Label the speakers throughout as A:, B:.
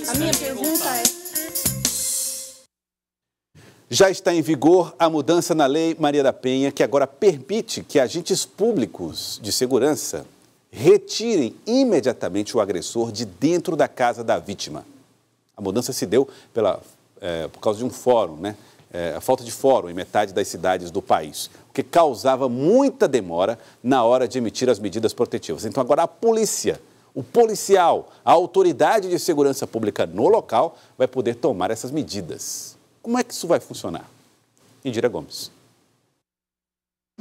A: A minha pergunta é...
B: Já está em vigor a mudança na Lei Maria da Penha, que agora permite que agentes públicos de segurança retirem imediatamente o agressor de dentro da casa da vítima. A mudança se deu por causa de um fórum, né? A falta de fórum em metade das cidades do país, o que causava muita demora na hora de emitir as medidas protetivas. Então agora a polícia, o policial, a autoridade de segurança pública no local vai poder tomar essas medidas. Como é que isso vai funcionar? Indira Gomes.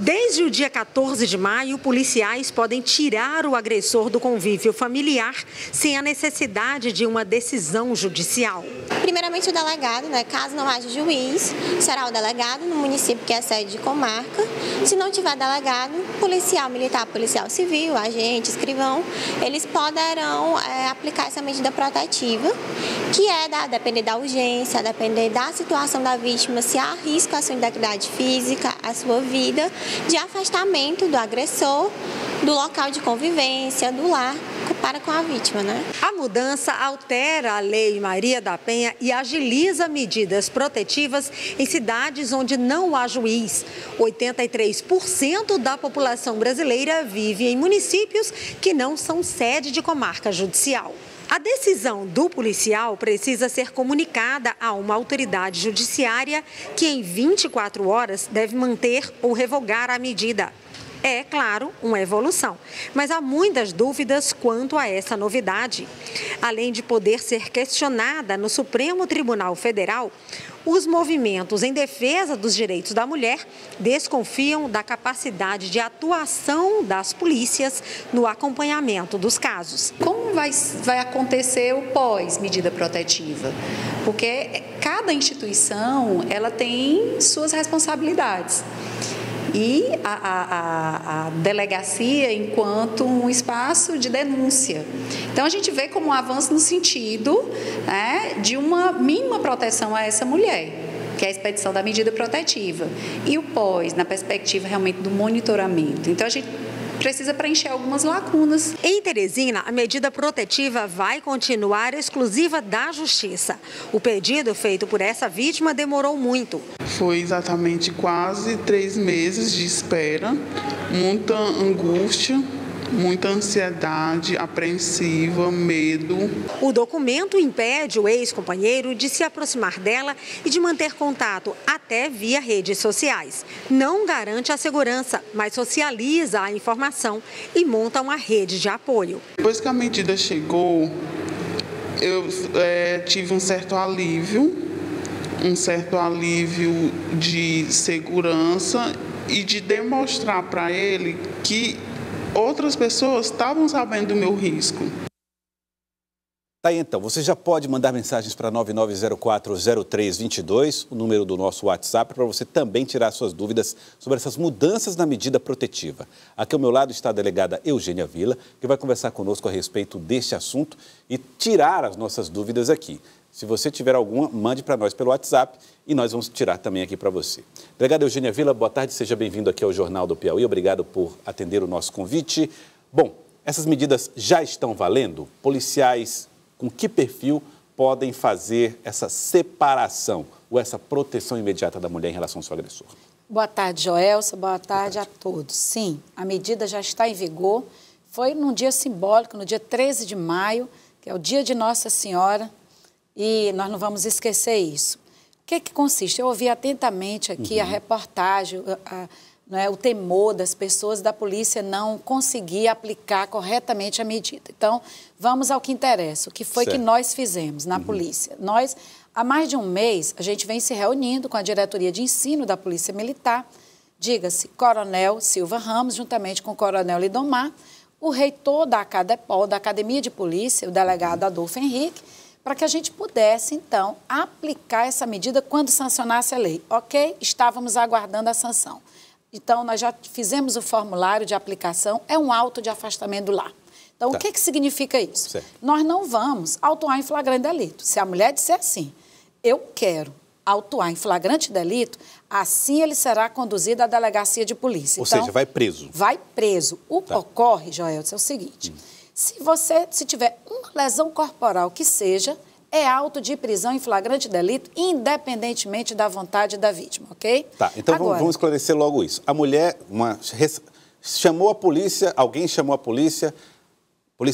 C: Desde o dia 14 de maio, policiais podem tirar o agressor do convívio familiar sem a necessidade de uma decisão judicial.
D: Primeiramente o delegado, caso não haja juiz, será o delegado no município que é sede de comarca. Se não tiver delegado, policial militar, policial civil, agente, escrivão, eles poderão aplicar essa medida protetiva, que é a depender da urgência, a depender da situação da vítima, se há risco à sua integridade física, à sua vida, de afastamento do agressor, do local de convivência, do lar, para com a vítima,
C: A mudança altera a Lei Maria da Penha e agiliza medidas protetivas em cidades onde não há juiz. 83% da população brasileira vive em municípios que não são sede de comarca judicial. A decisão do policial precisa ser comunicada a uma autoridade judiciária que, em 24 horas, deve manter ou revogar a medida. É, claro, uma evolução, mas há muitas dúvidas quanto a essa novidade. Além de poder ser questionada no Supremo Tribunal Federal, os movimentos em defesa dos direitos da mulher desconfiam da capacidade de atuação das polícias no acompanhamento dos casos.
E: Como vai acontecer o pós-medida protetiva? Porque cada instituição ela tem suas responsabilidades. E a delegacia enquanto um espaço de denúncia. Então, a gente vê como um avanço no sentido de uma mínima proteção a essa mulher, que é a expedição da medida protetiva. E o pós, na perspectiva realmente do monitoramento. Então, a gente precisa preencher algumas lacunas.
C: Em Teresina, a medida protetiva vai continuar exclusiva da Justiça. O pedido feito por essa vítima demorou muito.
F: Foi exatamente quase 3 meses de espera, muita angústia, muita ansiedade, apreensiva, medo.
C: O documento impede o ex-companheiro de se aproximar dela e de manter contato, até via redes sociais. Não garante a segurança, mas socializa a informação e monta uma rede de apoio.
F: Depois que a medida chegou, eu tive um certo alívio de segurança e de demonstrar para ele que outras pessoas estavam sabendo do meu risco.
B: Tá aí, então, você já pode mandar mensagens para 99040322, o número do nosso WhatsApp, para você também tirar suas dúvidas sobre essas mudanças na medida protetiva. Aqui ao meu lado está a delegada Eugênia Villa, que vai conversar conosco a respeito deste assunto e tirar as nossas dúvidas aqui. Se você tiver alguma, mande para nós pelo WhatsApp e nós vamos tirar também aqui para você. Delegada Eugênia Villa, boa tarde, seja bem-vindo aqui ao Jornal do Piauí. Obrigado por atender o nosso convite. Bom, essas medidas já estão valendo? Policiais com que perfil podem fazer essa separação ou essa proteção imediata da mulher em relação ao seu agressor?
A: Boa tarde, Joelson. Boa tarde a todos. Sim, a medida já está em vigor. Foi num dia simbólico, no dia 13 de maio, que é o dia de Nossa Senhora, e nós não vamos esquecer isso. O que consiste? Eu ouvi atentamente aqui a reportagem, o temor das pessoas da polícia não conseguir aplicar corretamente a medida. Então, vamos ao que interessa, o que foi que nós fizemos na polícia. Nós, há mais de um mês, a gente vem se reunindo com a diretoria de ensino da Polícia Militar, diga-se Coronel Silva Ramos, juntamente com o Coronel Lidomar, o reitor da Acadepol, da Academia de Polícia, o delegado Adolfo Henrique, para que a gente pudesse, então, aplicar essa medida quando sancionasse a lei. Ok? Estávamos aguardando a sanção. Então, nós já fizemos o formulário de aplicação, é um auto de afastamento do lar. Então, o que significa isso? Certo. Nós não vamos autuar em flagrante delito. Se a mulher disser assim, eu quero autuar em flagrante delito, assim ele será conduzido à delegacia de polícia.
B: Ou seja, vai preso.
A: Vai preso. O que ocorre, Joelson, é o seguinte, Se tiver uma lesão corporal que seja, é auto de prisão em flagrante delito, independentemente da vontade da vítima, ok?
B: Tá, então
A: Agora,
B: vamos esclarecer logo isso. A mulher chamou a polícia, alguém chamou a polícia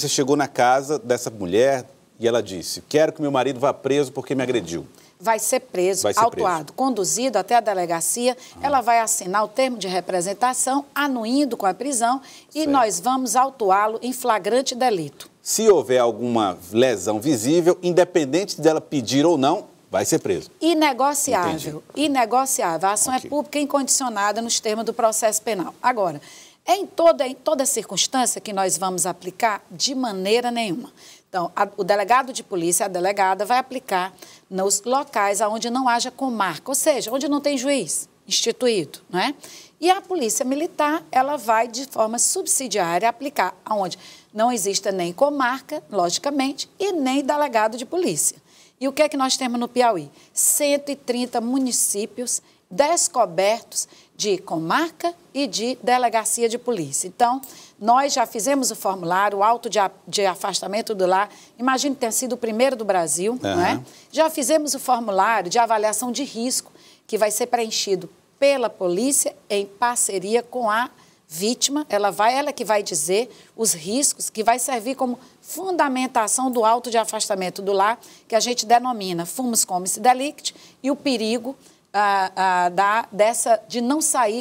B: chegou na casa dessa mulher e ela disse, quero que meu marido vá preso porque me agrediu.
A: Vai ser preso, autuado, conduzido até a delegacia, ela vai assinar o termo de representação, anuindo com a prisão e nós vamos autuá-lo em flagrante delito.
B: Se houver alguma lesão visível, independente dela pedir ou não, vai ser preso.
A: Inegociável, inegociável. A ação é pública incondicionada nos termos do processo penal. Agora, em toda circunstância que nós vamos aplicar, de maneira nenhuma. Então, o delegado de polícia, a delegada, vai aplicar nos locais onde não haja comarca, ou seja, onde não tem juiz instituído, não é? E a polícia militar, ela vai, de forma subsidiária, aplicar onde não exista nem comarca, logicamente, e nem delegado de polícia. E o que é que nós temos no Piauí? 130 municípios descobertos de comarca e de delegacia de polícia. Então, nós já fizemos o formulário, o auto de afastamento do lar, imagino que tenha sido o primeiro do Brasil, não é? Já fizemos o formulário de avaliação de risco, que vai ser preenchido pela polícia em parceria com a vítima. Ela que vai dizer os riscos, que vai servir como fundamentação do auto de afastamento do lar, que a gente denomina fumus comis delicti, e o perigo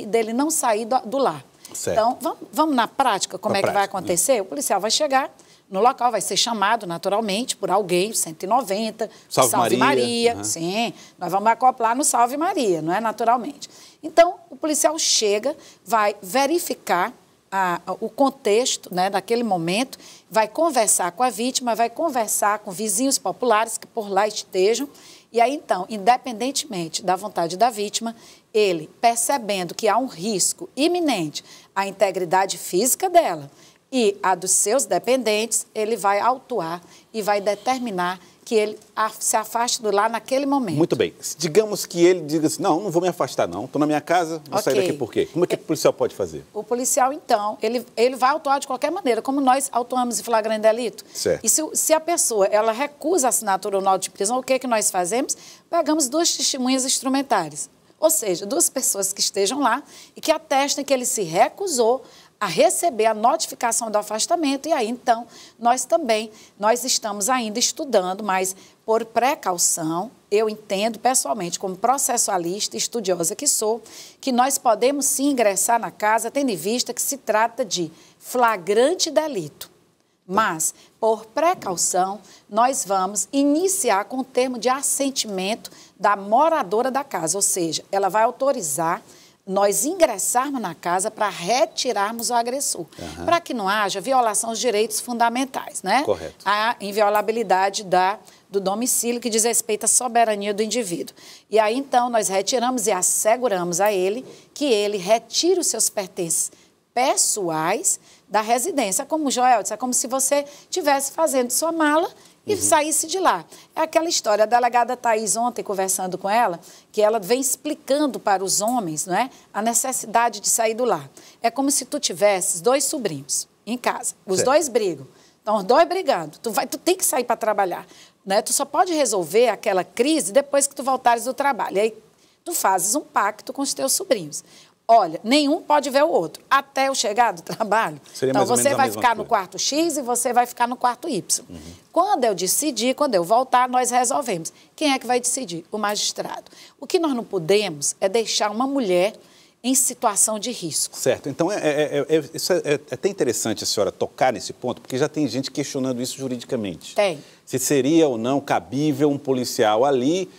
A: dele não sair do lar.
B: Certo.
A: Então, vamos na prática, como que vai acontecer? O policial vai chegar no local, vai ser chamado naturalmente por alguém, 190, Salve Maria. Sim, nós vamos acoplar no Salve Maria, não é? Naturalmente. Então, o policial chega, vai verificar o contexto, né, daquele momento, vai conversar com a vítima, vai conversar com vizinhos populares que por lá estejam. E aí, então, independentemente da vontade da vítima, ele, percebendo que há um risco iminente à integridade física dela e a dos seus dependentes, ele vai autuar e vai determinar que ele se afaste do lar naquele momento.
B: Muito bem. Digamos que ele diga assim, não vou me afastar não, estou na minha casa, vou sair daqui por quê? Como é que o policial pode fazer?
A: O policial, então, ele vai autuar de qualquer maneira, como nós autuamos em flagrante delito.
B: Certo.
A: E se a pessoa, ela recusa a assinatura no auto de prisão, o que nós fazemos? Pegamos 2 testemunhas instrumentares, ou seja, 2 pessoas que estejam lá e que atestem que ele se recusou a receber a notificação do afastamento, e aí, então, nós estamos ainda estudando, mas por precaução, eu entendo pessoalmente, como processualista e estudiosa que sou, que nós podemos sim ingressar na casa, tendo em vista que se trata de flagrante delito. Mas, por precaução, nós vamos iniciar com o termo de assentimento da moradora da casa, ou seja, ela vai autorizar nós ingressarmos na casa para retirarmos o agressor, para que não haja violação dos direitos fundamentais, né?
B: Correto.
A: A inviolabilidade do domicílio, que diz respeito à soberania do indivíduo. E aí, então, nós retiramos e asseguramos a ele que ele retire os seus pertences pessoais da residência. Como o Joel disse, é como se você estivesse fazendo sua mala e saísse de lá. É aquela história, a delegada Thaís, ontem, conversando com ela, que ela vem explicando para os homens, não é, a necessidade de sair do lar. É como se tu tivesses 2 sobrinhos em casa, os 2 brigam. Então, os 2 brigando, tu tem que sair para trabalhar, né? Tu só pode resolver aquela crise depois que tu voltares do trabalho. E aí, tu fazes um pacto com os teus sobrinhos. Olha, nenhum pode ver o outro, até eu chegar do trabalho. Então, você vai ficar no quarto X e você vai ficar no quarto Y. Quando eu decidir, quando eu voltar, nós resolvemos. Quem é que vai decidir? O magistrado. O que nós não podemos é deixar uma mulher em situação de risco.
B: Certo. Então, isso é até interessante a senhora tocar nesse ponto, porque já tem gente questionando isso juridicamente.
A: Tem.
B: Se seria ou não cabível um policial ali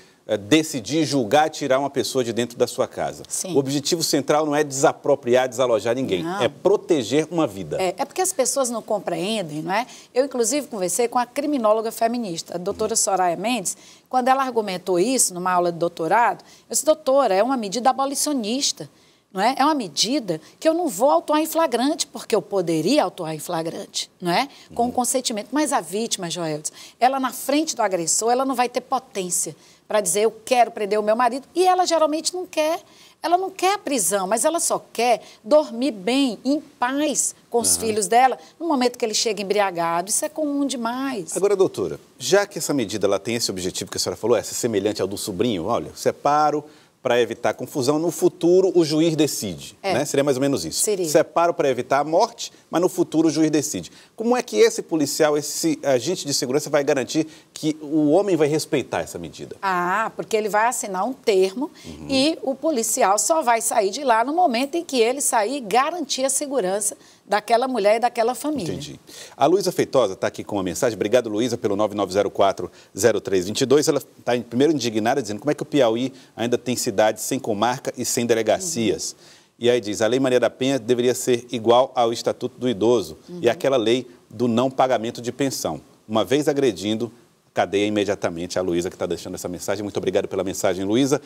B: decidir, julgar, tirar uma pessoa de dentro da sua casa.
A: Sim.
B: O objetivo central não é desapropriar, desalojar ninguém, é proteger uma vida.
A: É porque as pessoas não compreendem, não é? Eu, inclusive, conversei com a criminóloga feminista, a doutora Soraya Mendes, quando ela argumentou isso numa aula de doutorado. Eu disse, doutora, é uma medida abolicionista, não é? É uma medida que eu não vou autuar em flagrante, porque eu poderia autuar em flagrante, não é? Com o consentimento. Mas a vítima, Joel, ela na frente do agressor, ela não vai ter potência para dizer, eu quero prender o meu marido, e ela geralmente não quer. Ela não quer a prisão, mas ela só quer dormir bem, em paz, com os filhos dela, no momento que ele chega embriagado. Isso é comum demais.
B: Agora, doutora, já que essa medida ela tem esse objetivo que a senhora falou, essa semelhante ao do sobrinho, olha, separo para evitar confusão, no futuro o juiz decide, né? Seria mais ou menos isso.
A: Seria.
B: Separo para evitar a morte, mas no futuro o juiz decide. Como é que esse policial, esse agente de segurança vai garantir que o homem vai respeitar essa medida?
A: Ah, porque ele vai assinar um termo e o policial só vai sair de lá no momento em que ele sair e garantir a segurança daquela mulher e daquela família.
B: Entendi. A Luísa Feitosa está aqui com uma mensagem. Obrigado, Luísa, pelo 9904-0322. Ela está primeiro indignada, dizendo como é que o Piauí ainda tem cidades sem comarca e sem delegacias. E aí diz, a Lei Maria da Penha deveria ser igual ao Estatuto do Idoso e aquela lei do não pagamento de pensão. Uma vez agredindo, cadeia imediatamente. A Luísa que está deixando essa mensagem. Muito obrigado pela mensagem, Luísa.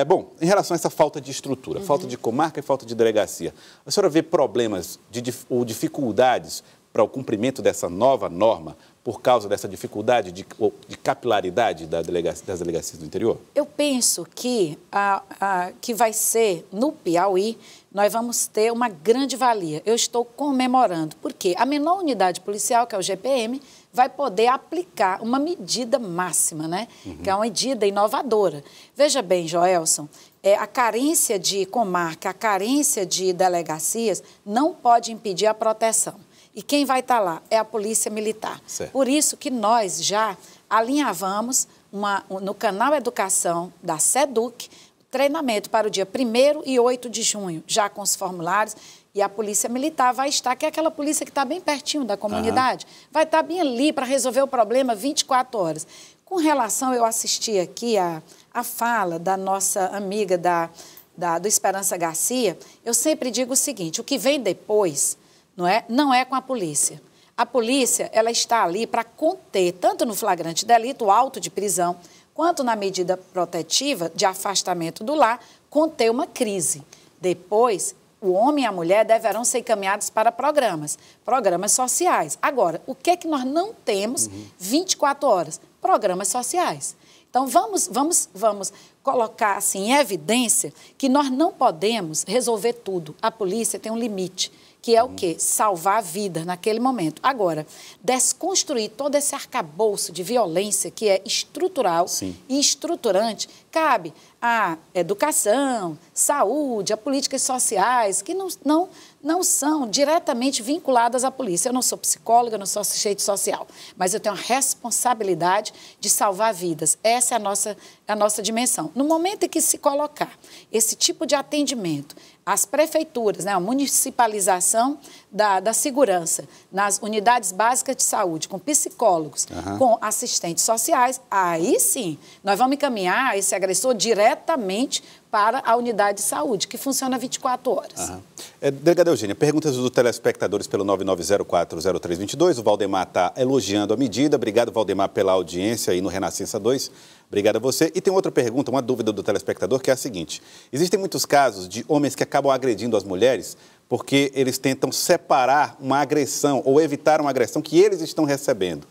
B: Bom, em relação a essa falta de estrutura, falta de comarca e falta de delegacia, a senhora vê problemas ou dificuldades para o cumprimento dessa nova norma por causa dessa dificuldade de capilaridade das delegacias do interior?
A: Eu penso que, que vai ser, no Piauí, nós vamos ter uma grande valia. Eu estou comemorando, porque a menor unidade policial, que é o GPM, vai poder aplicar uma medida máxima, né? Que é uma medida inovadora. Veja bem, Joelson, a carência de comarca, a carência de delegacias não pode impedir a proteção. E quem vai estar lá é a Polícia Militar.
B: Certo.
A: Por isso que nós já alinhavamos no canal Educação da SEDUC, treinamento para o dia 1º e 8 de junho, já com os formulários, e a Polícia Militar vai estar, que é aquela polícia que está bem pertinho da comunidade, vai estar bem ali para resolver o problema 24 horas. Com relação, eu assisti aqui a fala da nossa amiga do Esperança Garcia, eu sempre digo o seguinte, o que vem depois não é com a polícia. A polícia, ela está ali para conter, tanto no flagrante delito, o auto de prisão, quanto na medida protetiva de afastamento do lar, conter uma crise. Depois, o homem e a mulher deverão ser encaminhados para programas sociais. Agora, o que é que nós não temos 24 horas? Programas sociais. Então, vamos colocar assim, em evidência que nós não podemos resolver tudo. A polícia tem um limite, que é o quê? Salvar a vida naquele momento. Agora, desconstruir todo esse arcabouço de violência que é estrutural e estruturante, cabe à educação, saúde, a políticas sociais, que não são diretamente vinculadas à polícia. Eu não sou psicóloga, eu não sou assistente social, mas eu tenho a responsabilidade de salvar vidas. Essa é a nossa dimensão. No momento em que se colocar esse tipo de atendimento, as prefeituras, né, a municipalização da segurança nas unidades básicas de saúde, com psicólogos, com assistentes sociais, aí sim, nós vamos encaminhar esse agressor diretamente para a unidade de saúde, que funciona 24 horas.
B: Delegada Eugênia, perguntas dos telespectadores pelo 99040322. O Valdemar está elogiando a medida. Obrigado, Valdemar, pela audiência aí no Renascença 2. Obrigado a você. E tem outra pergunta, uma dúvida do telespectador, que é a seguinte. Existem muitos casos de homens que acabam agredindo as mulheres porque eles tentam separar uma agressão ou evitar uma agressão que eles estão recebendo.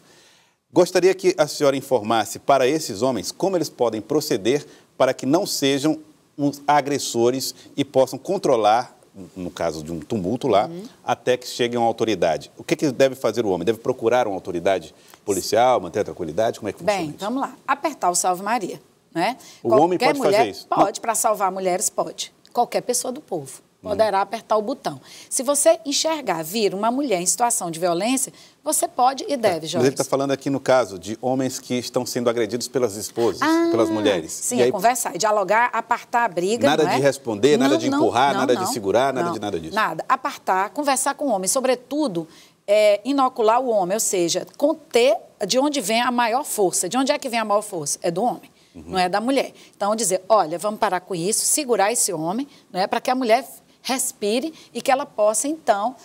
B: Gostaria que a senhora informasse para esses homens como eles podem proceder para que não sejam os agressores e possam controlar, no caso de um tumulto lá, até que chegue uma autoridade. O que deve fazer o homem? Deve procurar uma autoridade policial, manter a tranquilidade? Como é que funciona isso?
A: Bem, vamos lá. Apertar o salve-Maria, né?
B: O homem pode fazer isso?
A: Pode, para salvar mulheres, pode. Qualquer pessoa do povo poderá apertar o botão. Se você vir uma mulher em situação de violência, você pode e deve, Jorge.
B: Mas ele está falando aqui no caso de homens que estão sendo agredidos pelas esposas, pelas mulheres.
A: Sim, e aí, conversar, dialogar, apartar a briga.
B: Nada
A: não é?
B: de responder, nada de empurrar, nada de segurar,
A: nada
B: disso.
A: Nada. Apartar, conversar com o homem, sobretudo, inocular o homem, ou seja, conter de onde vem a maior força. De onde é que vem a maior força? É do homem. Não é da mulher. Então, dizer, olha, vamos parar com isso, segurar esse homem, não é, para que a mulher respire e que ela possa, então,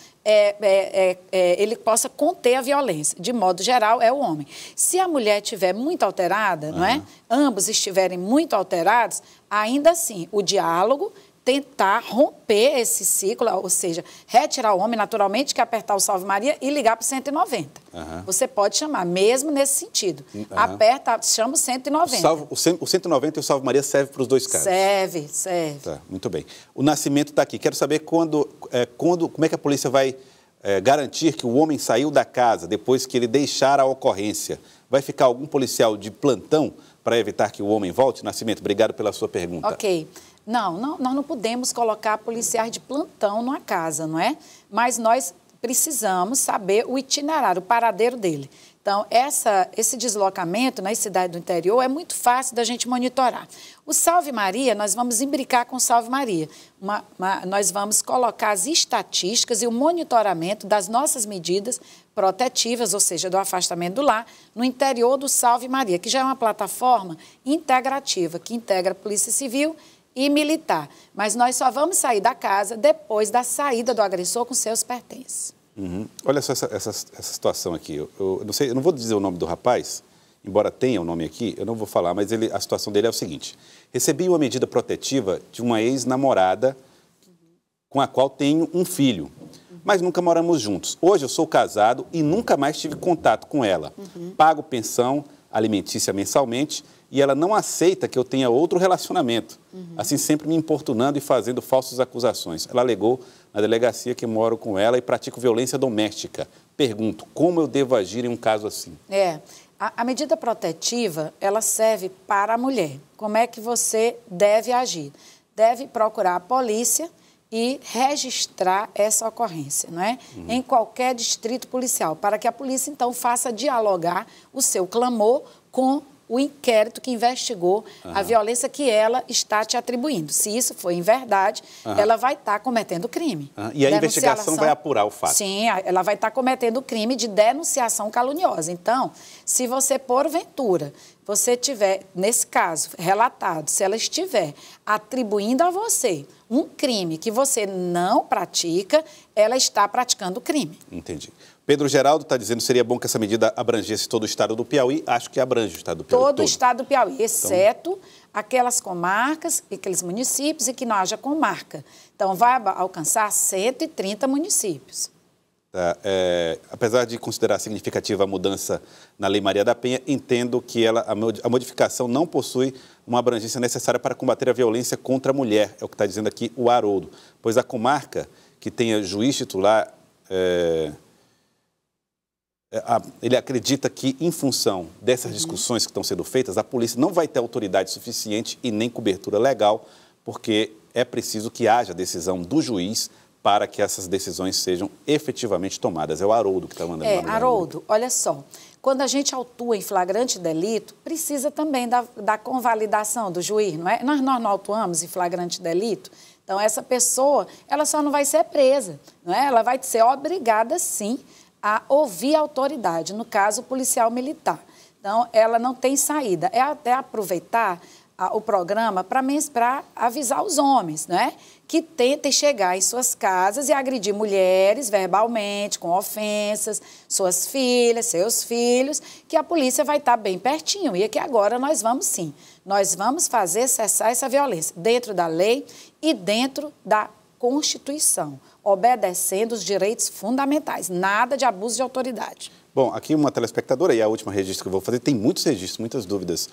A: ele possa conter a violência. De modo geral, é o homem. Se a mulher estiver muito alterada, não é? Ambos estiverem muito alterados, ainda assim, o diálogo tentar romper esse ciclo, ou seja, retirar o homem, naturalmente, que apertar o Salve Maria e ligar para o 190. Você pode chamar, mesmo nesse sentido. Aperta, chama o 190.
B: O 190 e o Salve Maria serve para os dois casos?
A: Serve.
B: Tá, muito bem. O Nascimento está aqui. Quero saber como é que a polícia vai garantir que o homem saiu da casa depois que ele deixar a ocorrência. Vai ficar algum policial de plantão para evitar que o homem volte? Nascimento, obrigado pela sua pergunta.
A: Ok. Não, nós não podemos colocar policiais de plantão numa casa, não é? Mas nós precisamos saber o itinerário, o paradeiro dele. Então, esse deslocamento nas cidades do interior é muito fácil da gente monitorar. O Salve Maria, nós vamos imbricar com o Salve Maria. Nós vamos colocar as estatísticas e o monitoramento das nossas medidas protetivas, ou seja, do afastamento do lar, no interior do Salve Maria, que já é uma plataforma integrativa, que integra a Polícia Civil e Militar. Mas nós só vamos sair da casa depois da saída do agressor com seus pertences.
B: Olha só essa situação aqui. Eu não sei, eu não vou dizer o nome do rapaz, embora tenha o nome aqui, eu não vou falar, mas a situação dele é o seguinte. Recebi uma medida protetiva de uma ex-namorada com a qual tenho um filho, mas nunca moramos juntos. Hoje eu sou casado e nunca mais tive contato com ela. Pago pensão alimentícia mensalmente e ela não aceita que eu tenha outro relacionamento, assim sempre me importunando e fazendo falsas acusações. Ela alegou na delegacia que moro com ela e pratico violência doméstica. Pergunto, como eu devo agir em um caso assim?
A: A medida protetiva, ela serve para a mulher. Como é que você deve agir? Deve procurar a polícia e registrar essa ocorrência, não é? Em qualquer distrito policial, para que a polícia, então, faça dialogar o seu clamor com o inquérito que investigou a violência que ela está te atribuindo. Se isso for em verdade, ela vai estar cometendo crime.
B: E a investigação vai apurar o fato?
A: Sim, ela vai estar cometendo o crime de denunciação caluniosa. Então, se você, porventura, você tiver, nesse caso, relatado, se ela estiver atribuindo a você um crime que você não pratica, ela está praticando o crime.
B: Entendi. Pedro Geraldo está dizendo que seria bom que essa medida abrangesse todo o estado do Piauí. Acho que abrange o estado do Piauí.
A: Todo o estado do Piauí, exceto aquelas comarcas, aqueles municípios e que não haja comarca. Então, vai alcançar 130 municípios.
B: Tá, apesar de considerar significativa a mudança na Lei Maria da Penha, entendo que a modificação não possui uma abrangência necessária para combater a violência contra a mulher, é o que está dizendo aqui o Haroldo, pois a comarca que tenha juiz titular, ele acredita que, em função dessas discussões que estão sendo feitas, a polícia não vai ter autoridade suficiente e nem cobertura legal, porque é preciso que haja decisão do juiz para que essas decisões sejam efetivamente tomadas. É o Haroldo que está mandando.
A: Haroldo, olha só, quando a gente autua em flagrante delito, precisa também da convalidação do juiz, não é? Nós não autuamos em flagrante delito, então essa pessoa, ela só não vai ser presa, não é? Ela vai ser obrigada, sim, a ouvir a autoridade, no caso, o policial militar. Então, ela não tem saída. É até aproveitar o programa para avisar os homens, né? Que tentem chegar em suas casas e agredir mulheres verbalmente, com ofensas, suas filhas, seus filhos, que a polícia vai estar bem pertinho. E que agora nós vamos, sim, nós vamos fazer cessar essa violência dentro da lei e dentro da Constituição, obedecendo os direitos fundamentais, nada de abuso de autoridade.
B: Bom, aqui uma telespectadora, e a última registro que eu vou fazer, tem muitos registros, muitas dúvidas.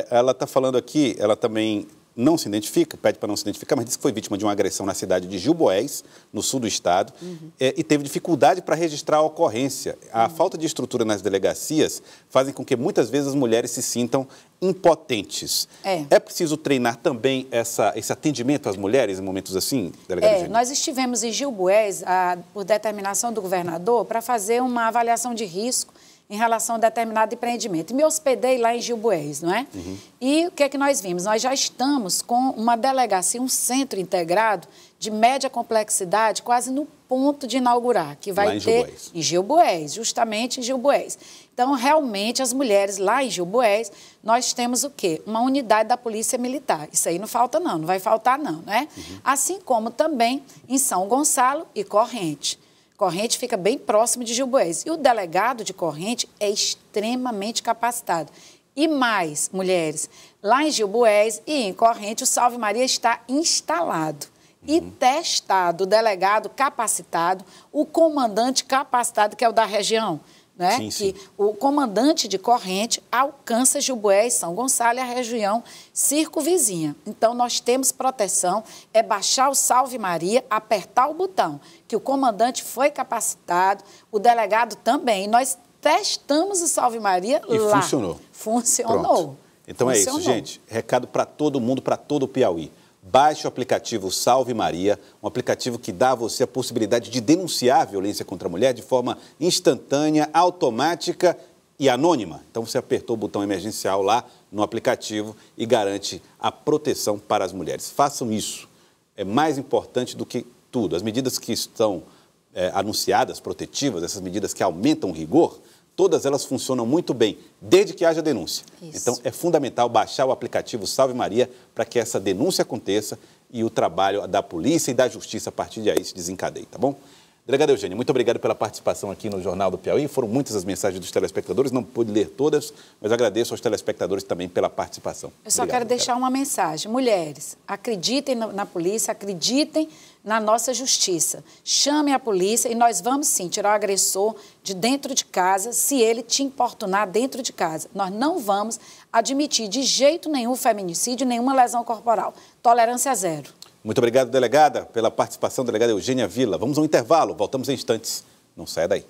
B: Ela está falando aqui, ela também não se identifica, pede para não se identificar, mas disse que foi vítima de uma agressão na cidade de Gilboés, no sul do estado, e teve dificuldade para registrar a ocorrência. A falta de estrutura nas delegacias fazem com que muitas vezes as mulheres se sintam impotentes. É preciso treinar também esse atendimento às mulheres em momentos assim, delegada?
A: Nós estivemos em Gilboés, por determinação do governador, para fazer uma avaliação de risco em relação a determinado empreendimento. E me hospedei lá em Gilboés, não é? E o que é que nós vimos? Nós já estamos com uma delegacia, um centro integrado de média complexidade, quase no ponto de inaugurar, que vai ter em Gilboés, justamente em Gilboés. Então, realmente, as mulheres lá em Gilboés, nós temos o quê? Uma unidade da Polícia Militar. Isso aí não falta não, não vai faltar não, né? Assim como também em São Gonçalo e Corrente. Corrente fica bem próximo de Gilboés. E o delegado de Corrente é extremamente capacitado. E mais, mulheres, lá em Gilboés e em Corrente, o Salve Maria está instalado e testado, o delegado capacitado, o comandante capacitado, que é o da região, né?
B: Sim, sim.
A: Que o comandante de Corrente alcança Gilboés, São Gonçalo e a região circunvizinha. Então, nós temos proteção, é baixar o Salve Maria, apertar o botão, que o comandante foi capacitado, o delegado também. Nós testamos o Salve Maria
B: e
A: lá.
B: Funcionou.
A: Funcionou.
B: Pronto. Então é isso, gente. Recado para todo mundo, para todo o Piauí. Baixe o aplicativo Salve Maria, um aplicativo que dá a você a possibilidade de denunciar a violência contra a mulher de forma instantânea, automática e anônima. Então você apertou o botão emergencial lá no aplicativo e garante a proteção para as mulheres. Façam isso. É mais importante do que tudo. As medidas que estão anunciadas, protetivas, essas medidas que aumentam o rigor, todas elas funcionam muito bem, desde que haja denúncia.
A: Isso.
B: Então, é fundamental baixar o aplicativo Salve Maria para que essa denúncia aconteça e o trabalho da polícia e da justiça a partir de aí se desencadeie, tá bom? Delegada Eugênia, muito obrigado pela participação aqui no Jornal do Piauí. Foram muitas as mensagens dos telespectadores, não pude ler todas, mas agradeço aos telespectadores também pela participação.
A: Eu só quero deixar uma mensagem. Mulheres, acreditem na polícia, acreditem na nossa justiça. Chame a polícia e nós vamos, sim, tirar o agressor de dentro de casa se ele te importunar dentro de casa. Nós não vamos admitir de jeito nenhum feminicídio, nenhuma lesão corporal. Tolerância zero.
B: Muito obrigado, delegada, pela participação, delegada Eugênia Vila. Vamos ao intervalo, voltamos em instantes. Não saia daí.